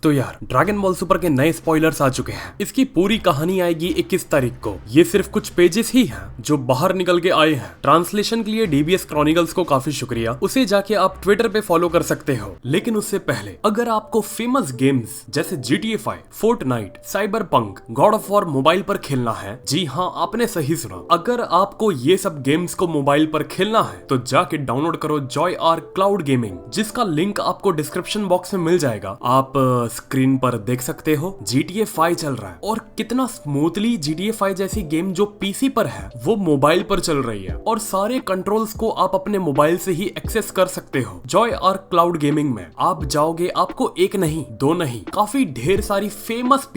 तो यार dragon ball super के नए स्पॉयलर्स आ चुके हैं। इसकी पूरी कहानी आएगी 21 तारीख को। ये सिर्फ कुछ पेजेस ही हैं जो बाहर निकल के आए हैं। ट्रांसलेशन के लिए डीबीएस क्रॉनिकल्स को काफी शुक्रिया, उसे जाके आप ट्विटर पे फॉलो कर सकते हो। लेकिन उससे पहले अगर आपको फेमस गेम्स जैसे GTA 5, Fortnite, Cyberpunk, God of War mobile पर खेलना है, जी हाँ आपने सही सुना, अगर आपको ये सब गेम्स को मोबाइल पर खेलना है तो जाके डाउनलोड करो JoyR क्लाउड गेमिंग, जिसका लिंक आपको डिस्क्रिप्शन बॉक्स में मिल जाएगा। आप स्क्रीन पर देख सकते हो GTA 5 चल रहा है और कितना स्मूथली GTA 5 जैसी गेम जो पीसी पर है वो मोबाइल पर चल रही है और सारे कंट्रोल्स को आप अपने मोबाइल से ही एक्सेस कर सकते हो। JoyR क्लाउड गेमिंग में आप जाओगे, आपको एक नहीं दो नहीं काफी ढेर सारी फेमस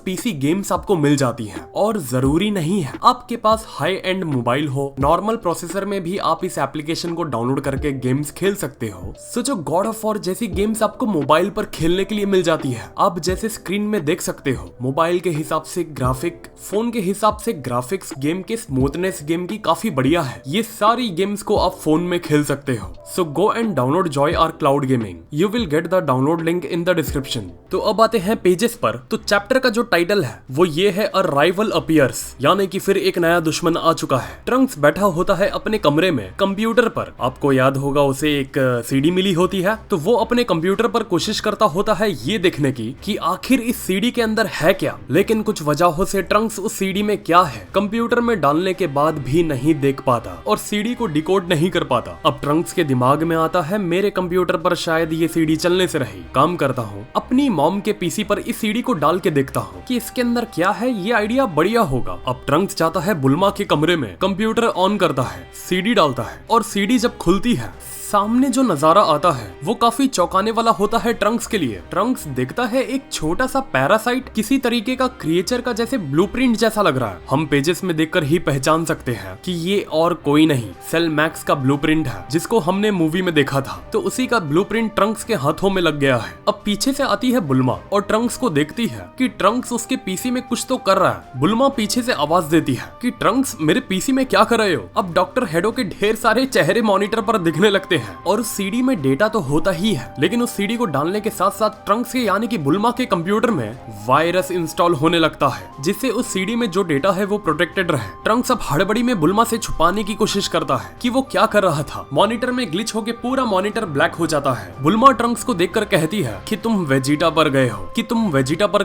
पीसी गेम्स आपको मिल जाती हैं। और जरूरी नहीं है आपके पास हाई एंड मोबाइल हो, नॉर्मल प्रोसेसर में भी आप इस एप्लीकेशन को डाउनलोड करके गेम्स खेल सकते हो। सो जो गॉड ऑफ वॉर जैसी गेम्स आपको मोबाइल पर खेलने के लिए मिल जाती है, आप जैसे स्क्रीन में देख सकते हो, मोबाइल के हिसाब से ग्राफिक, फोन के हिसाब से ग्राफिक्स, गेम के स्मूथनेस गेम की काफी बढ़िया है। ये सारी गेम्स को आप फोन में खेल सकते हो। So go and download JoyR cloud gaming. You will get the download link in the description. तो अब आते हैं पेजेस पर। तो चैप्टर का जो टाइटल है वो ये है, अ राइवल अपीयर्स, यानी कि फिर एक नया दुश्मन आ चुका है। ट्रंक्स बैठा होता है अपने कमरे में कंप्यूटर पर। आपको याद होगा उसे एक सीडी मिली होती है, तो वो अपने कंप्यूटर पर कोशिश करता होता है ये देखने की कि आखिर इस सीडी के अंदर है क्या। लेकिन कुछ वजहों से ट्रंक्स उस सीडी में क्या है कंप्यूटर में डालने के बाद भी नहीं देख पाता और सीडी को डिकोड नहीं कर पाता। अब ट्रंक्स के दिमाग में आता है, मेरे कंप्यूटर पर शायद ये सीडी चलने से रही, काम करता हूँ अपनी मॉम के पीसी पर इस सीडी को डाल के देखता हूँ कि इसके अंदर क्या है, ये आइडिया बढ़िया होगा। अब ट्रंक्स जाता है बुल्मा के कमरे में, कंप्यूटर ऑन करता है, सीडी डालता है और सीडी जब खुलती है, सामने जो नजारा आता है वो काफी चौंकाने वाला होता है ट्रंक्स के लिए। ट्रंक्स देखता है एक छोटा सा पैरासाइट, किसी तरीके का क्रिएचर का जैसे ब्लूप्रिंट जैसा लग रहा है। हम पेजेस में देखकर ही पहचान सकते हैं कि ये और कोई नहीं, सेल मैक्स का ब्लूप्रिंट है, जिसको हमने मूवी में देखा था। तो उसी का ब्लूप्रिंट ट्रंक्स के हाथों में लग गया है। अब पीछे से आती है बुल्मा और ट्रंक्स को देखती है कि ट्रंक्स उसके पीसी में कुछ तो कर रहा है। बुल्मा पीछे से आवाज देती है कि ट्रंक्स मेरे पीसी में क्या कर रहे हो। अब डॉक्टर हेडो के ढेर सारे चेहरे मॉनिटर पर दिखने लगते हैं और उस सीडी में डेटा तो होता ही है, लेकिन उस सीडी को डालने के साथ साथ ट्रंक्स के यानी कि बुल्मा के कंप्यूटर में वायरस इंस्टॉल होने लगता है, जिससे उस सीडी में जो डेटा है वो प्रोटेक्टेड रहे। ट्रंक्स अब हड़बड़ी में बुल्मा से छुपाने की कोशिश करता है कि वो क्या कर रहा था। मॉनिटर में ग्लिच होके पूरा मॉनिटर ब्लैक हो जाता है। बुल्मा ट्रंक्स को देखकर कहती है कि तुम वेजिटा पर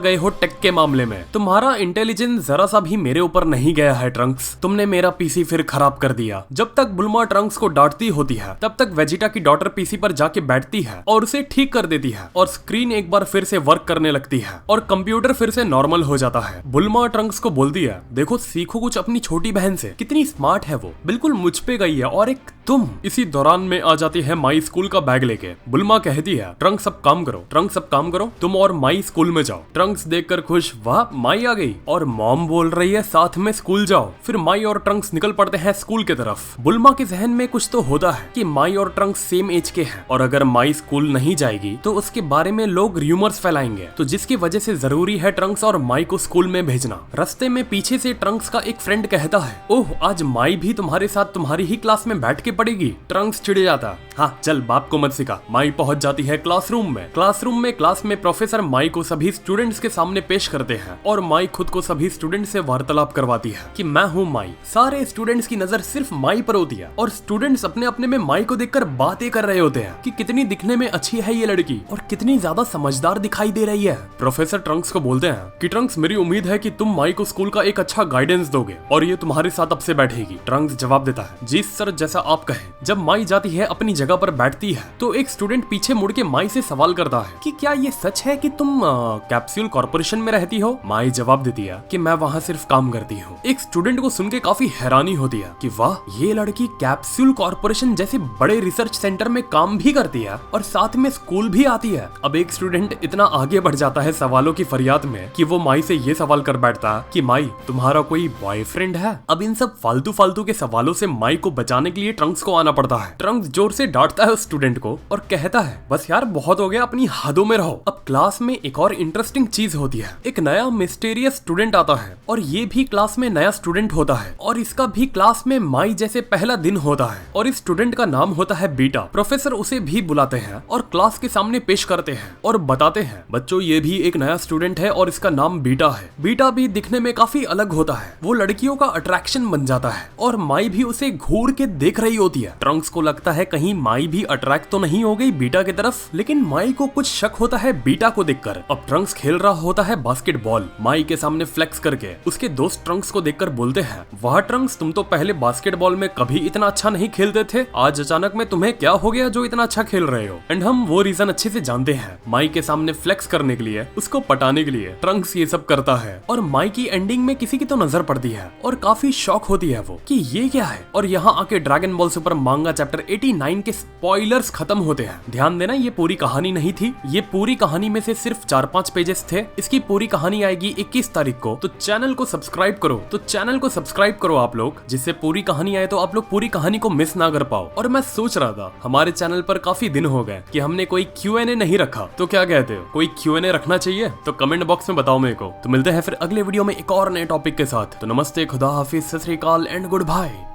गए हो टेक के मामले में। तुम्हारा इंटेलिजेंस जरा सा भी मेरे ऊपर नहीं गया है ट्रंक्स, तुमने मेरा पीसी फिर खराब कर दिया। जब तक बुल्मा ट्रंक्स को डांटती होती है तब तक वेजिटा की डॉटर पीसी पर जाके बैठती है और उसे ठीक कर देती है और स्क्रीन एक बार फिर से वर्क करने लगती है और कंप्यूटर फिर से नॉर्मल हो जाता है। बुल्मा ट्रंक्स को बोलती है, देखो सीखो कुछ अपनी छोटी बहन से, कितनी स्मार्ट है वो, बिल्कुल मुझ पे गई है और एक तुम। इसी दौरान में आ जाती है माई स्कूल का बैग लेके। बुल्मा कहती है, ट्रंक्स अब काम करो, तुम और माई स्कूल में जाओ। ट्रंक्स देखकर खुश, वाह माई आ गई और मॉम बोल रही है साथ में स्कूल जाओ। फिर माई और ट्रंक्स निकल पड़ते हैं स्कूल की तरफ। बुल्मा के जहन में कुछ तो होता है कि माई और ट्रंक्स सेम एज के हैं और अगर माई स्कूल नहीं जाएगी तो उसके बारे में लोग र्यूमर्स फैलाएंगे, तो जिसकी वजह से जरूरी है ट्रंक्स और माई को स्कूल में भेजना। रास्ते में पीछे से ट्रंक्स का एक फ्रेंड कहता है, ओह आज माई भी तुम्हारे साथ तुम्हारी ही क्लास में बैठ के पढ़ेगी। ट्रंक्स चिढ़ जाता, हाँ चल बाप को मत सिखा। माई पहुंच जाती है क्लासरूम में क्लास में प्रोफेसर माई को सभी स्टूडेंट्स के सामने पेश करते हैं और माई खुद को सभी स्टूडेंट से वार्तालाप करवाती है कि मैं हूँ माई। सारे स्टूडेंट्स की नजर सिर्फ माई पर होती है और स्टूडेंट्स अपने अपने में माई को देखकर बातें कर रहे होते हैं कि कितनी दिखने में अच्छी है ये लड़की और कितनी ज्यादा समझदार दिखाई दे रही है। प्रोफेसर ट्रंक्स को बोलते हैं कि ट्रंक्स मेरी उम्मीद है कि तुम माई को स्कूल का एक अच्छा गाइडेंस दोगे और ये तुम्हारे साथ अब से बैठेगी। ट्रंक्स जवाब देता है, जी सर जैसा आप कहें। जब माई जाती है अपनी जगह पर बैठती है तो एक स्टूडेंट पीछे मुड़ के माई से सवाल करता है कि क्या ये सच है कि तुम कैप्सूल कॉर्पोरेशन में रहती हो। माई जवाब देती है कि मैं वहाँ सिर्फ काम करती हूँ। एक स्टूडेंट को सुन के काफी हैरानी होती है कि वाह ये लड़की कैप्सूल कॉर्पोरेशन जैसे बड़े रिसर्च सेंटर में काम भी करती है और साथ में स्कूल भी आती है। अब एक स्टूडेंट इतना आगे बढ़ जाता है सवालों की फरियाद में कि वो माई से ये सवाल कर बैठता है कि माई तुम्हारा कोई बॉयफ्रेंड है। अब इन सब फालतू के सवालों से माई को बचाने के लिए ट्रंक्स को आना पड़ता है। ट्रंक्स जोर से डांटता है उस स्टूडेंट को और कहता है, बस यार बहुत हो गया, अपनी हदों में रहो। अब क्लास में एक और इंटरेस्टिंग चीज होती है, एक नया मिस्टीरियस स्टूडेंट आता है और ये भी क्लास में नया स्टूडेंट होता है और इसका भी क्लास में माई जैसे पहला दिन होता है और इस स्टूडेंट का नाम होता है बीटा। प्रोफेसर उसे भी बुलाते हैं और क्लास के सामने पेश करते हैं और बताते हैं, बच्चों ये भी एक नया स्टूडेंट है और इसका नाम बीटा है। बीटा भी दिखने में काफी अलग होता है, वो लड़कियों का अट्रैक्शन बन जाता है और माई भी उसे घूर के देख रही होती है। ट्रंक्स को लगता है कहीं माई भी अट्रैक्ट तो नहीं हो गई बीटा की तरफ, लेकिन माई को कुछ शक होता है बीटा को देखकर। अब ट्रंक्स खेल रहा होता है बास्केटबॉल, माई के सामने फ्लेक्स करके। उसके दोस्त ट्रंक्स को देखकर बोलते हैं, वाह ट्रंक्स, तुम तो पहले बास्केटबॉल में कभी इतना अच्छा नहीं खेलते थे, आज अचानक में तुम्हें क्या हो गया जो इतना अच्छा खेल रहे हो। एंड हम वो रीजन अच्छे से जानते हैं, माई के सामने फ्लेक्स करने के लिए, उसको पटाने के लिए ट्रंक्स ये सब करता है। और माई की एंडिंग में किसी की तो नजर पड़ती है और काफी शॉक होती है वो कि ये क्या है। और यहाँ आके ड्रैगन बॉल सुपर मांगा चैप्टर 89 के स्पॉइलर्स खत्म होते हैं। ध्यान देना, ये पूरी कहानी नहीं थी, ये पूरी कहानी में से सिर्फ 4-5 पेजेस थे। इसकी पूरी कहानी आएगी 21 तारीख को, तो चैनल को सब्सक्राइब करो आप लोग, जिससे पूरी कहानी आए तो आप लोग पूरी कहानी को मिस ना कर पाओ। और मैं सोच रहा था, हमारे चैनल पर काफी दिन हो गए कि हमने कोई Q&A नहीं रखा, तो क्या कहते हो, कोई Q&A रखना चाहिए? तो कमेंट बॉक्स में बताओ मेरे को। तो मिलते हैं फिर अगले वीडियो में एक और नए टॉपिक के साथ। तो नमस्ते, खुदा हाफिज, सत श्री अकाल एंड गुड बाय।